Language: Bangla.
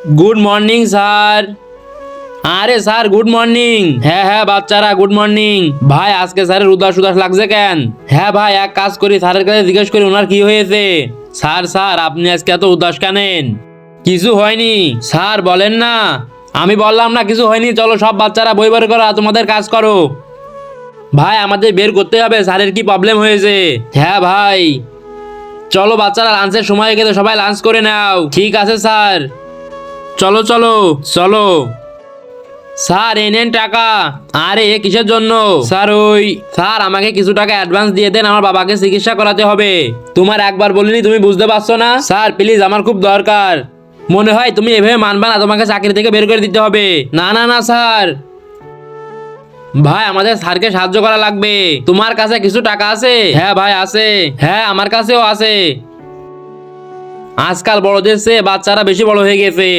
Good morning sir. আরে স্যার গুড মর্নিং। হ্যাঁ হ্যাঁ বাচ্চারা গুড মর্নিং। ভাই আজকে স্যারের উদাস উদাস লাগছে কেন? হ্যাঁ ভাই এক কাজ করি, স্যারের কাছে জিজ্ঞেস করি ওনার কি হয়েছে। স্যার স্যার আপনি আজকে এত উদাস কেনেন? কিছু হয়নি স্যার, বলেন না। আমি বললাম না কিছু হয়নি, চলো সব বাচ্চারা বই বের করো, তোমাদের কাজ করো। ভাই আমাদের বের করতে হবে স্যারের কি প্রবলেম হয়েছে। হ্যাঁ ভাই চলো বাচ্চারা, লাঞ্চের সময় হয়ে গেছে, সবাই লাঞ্চ করে নাও। ঠিক আছে স্যার, চলো চলো চলো। স্যার এই নেন টাকা। আরে এ কিসের জন্য? স্যার স্যার আমাকে কিছু টাকা অ্যাডভান্স দিয়ে দেন, আমার বাবাকে চিকিৎসা করাতে হবে। তোমার একবার বলিনি, তুমি বুঝতে পারছো না? স্যার প্লিজ আমার খুব দরকার। মনে হয় তুমি এভাবে মানবে না, তোমাকে চাকরি থেকে বের করে দিতে হবে। না না না স্যার। ভাই আমাদের স্যারকে সাহায্য করা লাগবে। তোমার কাছে কিছু টাকা আছে? হ্যাঁ ভাই আছে। হ্যাঁ আমার কাছেও আছে। আজকাল বড়দের চেয়ে বাচ্চারা বেশি বড় হয়ে গেছে।